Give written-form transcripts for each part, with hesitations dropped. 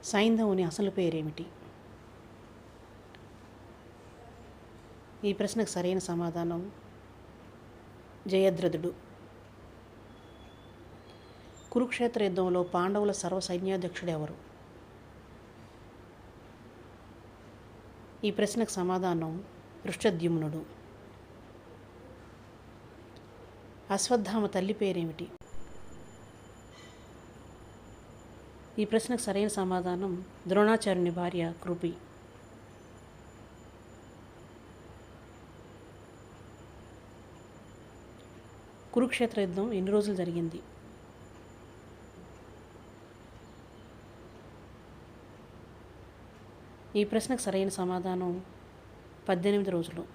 సైంధవుని అసలు పేరేమిటి? ఈ ప్రశ్నకు సరైన సమాధానం జయద్రథుడు. కురుక్షేత్ర యుద్ధంలో పాండవుల సర్వసైన్యాధ్యక్షుడు ఎవరు? ఈ ప్రశ్నకు సమాధానం దృష్టద్యుమ్నుడు. అశ్వత్థామ తల్లి పేరేమిటి? ఈ ప్రశ్నకు సరైన సమాధానం ద్రోణాచార్యుని భార్య కృపి. కురుక్షేత్ర యుద్ధం ఎన్ని రోజులు జరిగింది? ఈ ప్రశ్నకు సరైన సమాధానం 18 రోజులు.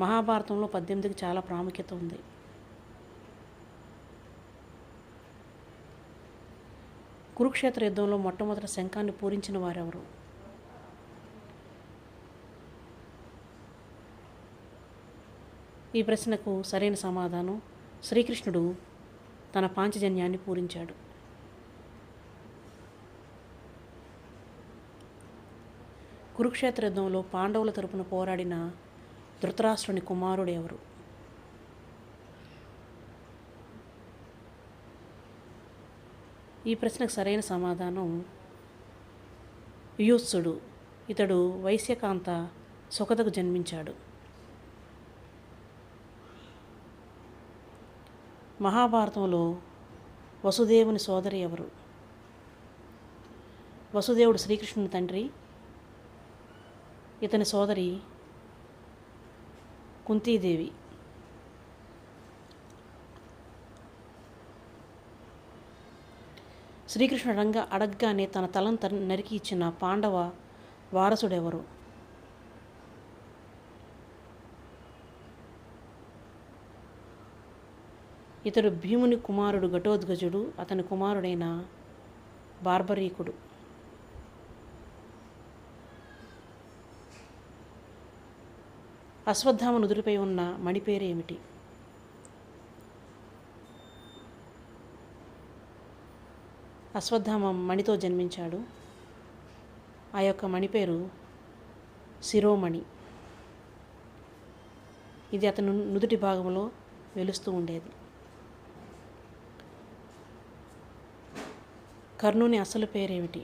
మహాభారతంలో 18కి చాలా ప్రాముఖ్యత ఉంది. కురుక్షేత్ర యుద్ధంలో మొట్టమొదటి శంఖాన్ని పూరించిన వారెవరు? ఈ ప్రశ్నకు సరైన సమాధానం శ్రీకృష్ణుడు తన పాంచజన్యాన్ని పూరించాడు. కురుక్షేత్ర యుద్ధంలో పాండవుల తరపున పోరాడిన ధృతరాష్ట్రుని కుమారుడు ఎవరు? ఈ ప్రశ్నకు సరైన సమాధానం యుయుత్సుడు. ఇతడు వైశ్యకాంత సుఖదకు జన్మించాడు. మహాభారతంలో వసుదేవుని సోదరి ఎవరు? వసుదేవుడు శ్రీకృష్ణుని తండ్రి. ఇతని సోదరి కుంతీదేవి. శ్రీకృష్ణుడు అడగగానే తన తలను నరికి ఇచ్చిన పాండవ వారసుడెవరు? ఇతడు భీముని కుమారుడు ఘటోత్కచుడు. అతని కుమారుడైన బార్బరీకుడు. అశ్వత్థామ నుదురుపై ఉన్న మణి పేరు ఏమిటి? అశ్వత్థామ మణితో జన్మించాడు. ఆ యొక్క మణి పేరు శిరోమణి. ఇది అతను నుదుటి భాగంలో వెలుస్తూ ఉండేది. కర్ణుని అసలు పేరేమిటి?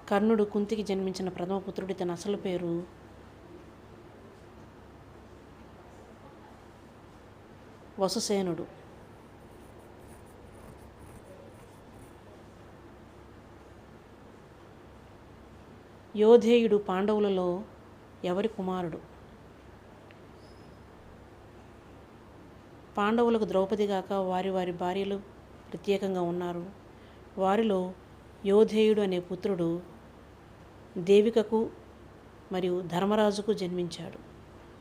కర్ణుడు కుంతికి జన్మించిన ప్రథమ పుత్రుడి తన అసలు పేరు వసుసేనుడు. యోధేయుడు పాండవులలో ఎవరి కుమారుడు? పాండవులకు ద్రౌపది గాక వారి వారి భార్యలు ప్రత్యేకంగా ఉన్నారు. వారిలో యోధేయుడు అనే పుత్రుడు దేవికకు మరియు ధర్మరాజుకు జన్మించాడు.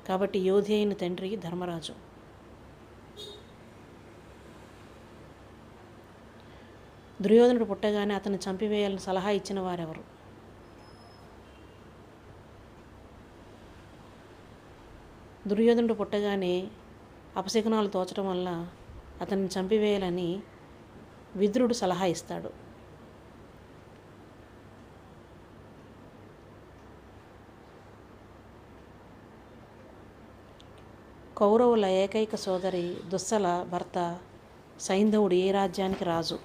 కాబట్టి యోధేయుని తండ్రి ధర్మరాజు. దుర్యోధనుడు పుట్టగానే అతన్ని చంపివేయాలని సలహా ఇచ్చిన వారెవరు? దుర్యోధనుడు పుట్టగానే అపశకునాలు తోచడం వల్ల అతన్ని చంపివేయాలని విదురుడు సలహా ఇస్తాడు. కౌరవుల ఏకైక సోదరి దుస్సల భర్త సైంధవుడు ఏ రాజ్యానికి రాజు?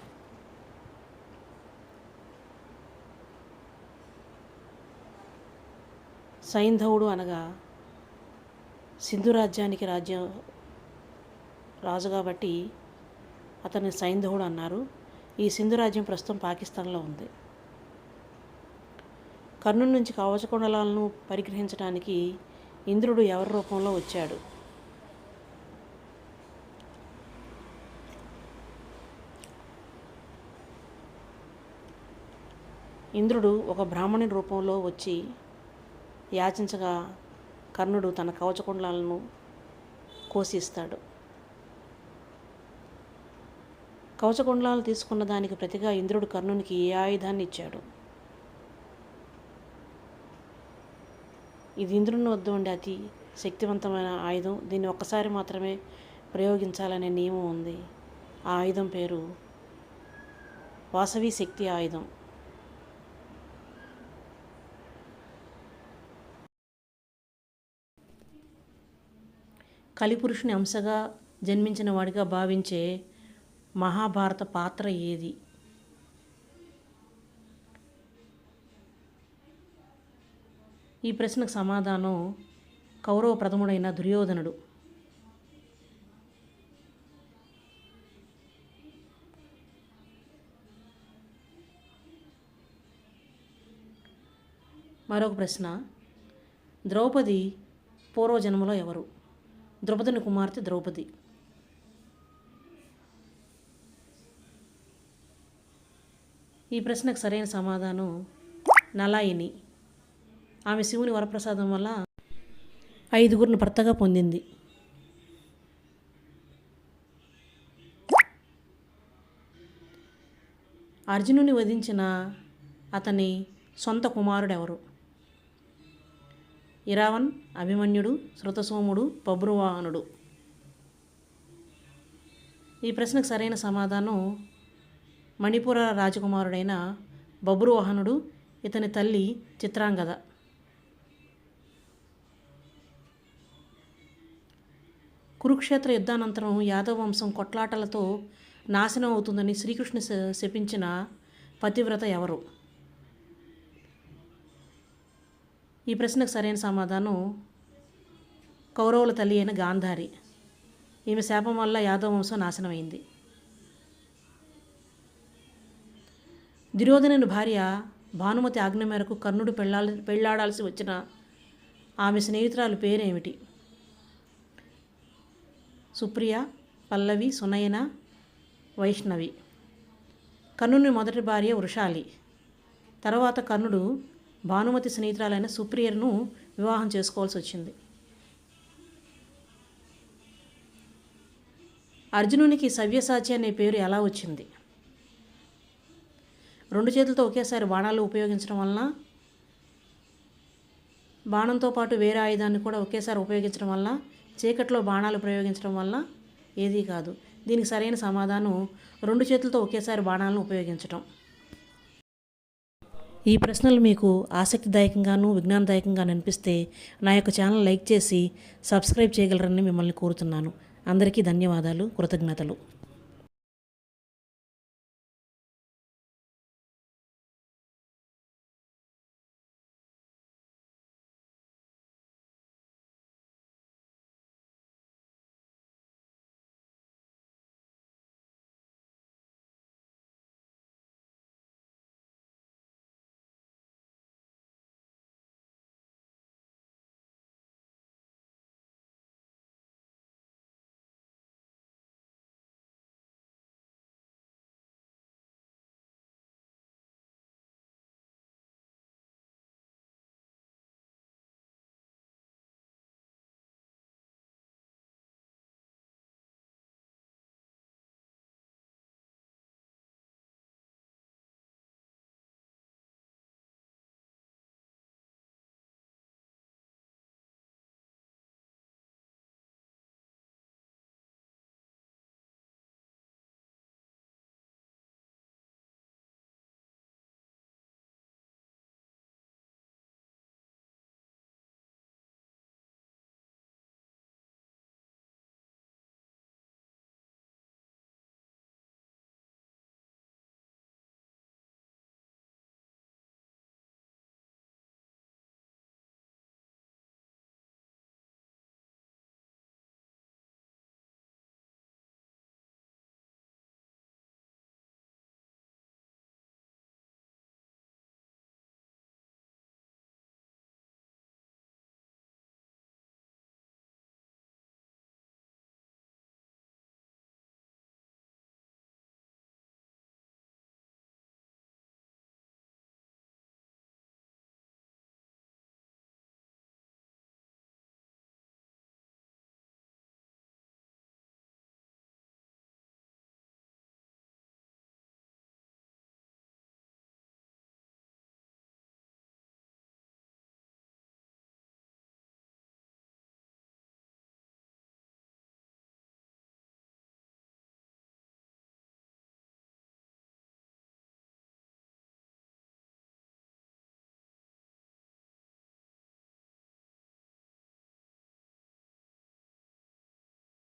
సైంధవుడు అనగా సింధు రాజ్యానికి రాజు కాబట్టి అతన్ని సైంధవుడు అన్నారు. ఈ సింధు రాజ్యం ప్రస్తుతం పాకిస్తాన్లో ఉంది. కర్ణుడి నుంచి కవచకుండలాలను పరిగ్రహించడానికి ఇంద్రుడు ఎవరి రూపంలో వచ్చాడు? ఇంద్రుడు ఒక బ్రాహ్మణుని రూపంలో వచ్చి యాచించగా కర్ణుడు తన కవచకుండలాలను కోసిస్తాడు. కవచకుండలాలు తీసుకున్న దానికి ప్రతిగా ఇంద్రుడు కర్ణునికి ఏ ఆయుధాన్ని ఇచ్చాడు? ఇది ఇంద్రుని వద్ద ఉండే అతి శక్తివంతమైన ఆయుధం. దీన్ని ఒక్కసారి మాత్రమే ప్రయోగించాలనే నియమం ఉంది. ఆ ఆయుధం పేరు వాసవి శక్తి ఆయుధం. కలిపురుషుని అంశగా జన్మించిన వాడిగా భావించే మహాభారత పాత్ర ఏది? ఈ ప్రశ్నకు సమాధానం కౌరవ ప్రథముడైన దుర్యోధనుడు. మరొక ప్రశ్న, ద్రౌపది పూర్వజన్మలో ఎవరు? ద్రౌపదుని కుమార్తె ద్రౌపది. ఈ ప్రశ్నకు సరైన సమాధానం నలాయిని. ఆమె శివుని వరప్రసాదం వల్ల 5గురిని భర్తగా పొందింది. అర్జునుని వధించిన అతని సొంత కుమారుడెవరు? ఇరావన్, అభిమన్యుడు, శృతసోముడు, బభ్రువాహనుడు. ఈ ప్రశ్నకు సరైన సమాధానం మణిపుర రాజకుమారుడైన బభ్రువాహనుడు. ఇతని తల్లి చిత్రాంగద. కురుక్షేత్ర యుద్ధానంతరం యాదవ వంశం కొట్లాటలతో నాశనం అవుతుందని శ్రీకృష్ణుని శపించిన పతివ్రత ఎవరు? ఈ ప్రశ్నకు సరైన సమాధానం కౌరవుల తల్లి అయిన గాంధారి. ఈమె శాపం వల్ల యాదవ వంశం నాశనమైంది. దుర్యోధనుని భార్య భానుమతి ఆజ్ఞ మేరకు కర్ణుడు పెళ్లాడాల్సి వచ్చిన ఆమె స్నేహితురాలు పేరేమిటి? సుప్రియ, పల్లవి, సునయన, వైష్ణవి. కర్ణుని మొదటి భార్య వృషాలి. తర్వాత కర్ణుడు భానుమతి స్నేహితురాలైన సుప్రియను వివాహం చేసుకోవాల్సి వచ్చింది. అర్జునునికి సవ్యసాచి అనే పేరు ఎలా వచ్చింది? 2 చేతులతో ఒకేసారి బాణాలు ఉపయోగించడం వలన, బాణంతో పాటు వేరే ఆయుధాన్ని కూడా ఒకేసారి ఉపయోగించడం వల్ల, చీకట్లో బాణాలు ప్రయోగించడం వల్ల ఏదీ కాదు. దీనికి సరైన సమాధానం 2 చేతులతో ఒకేసారి బాణాలను ఉపయోగించటం. ఈ ప్రశ్నలు మీకు ఆసక్తిదాయకంగాను విజ్ఞానదాయకంగా అనిపిస్తే నా యొక్క ఛానల్ లైక్ చేసి సబ్స్క్రైబ్ చేయగలరని మిమ్మల్ని కోరుతున్నాను. అందరికీ ధన్యవాదాలు, కృతజ్ఞతలు.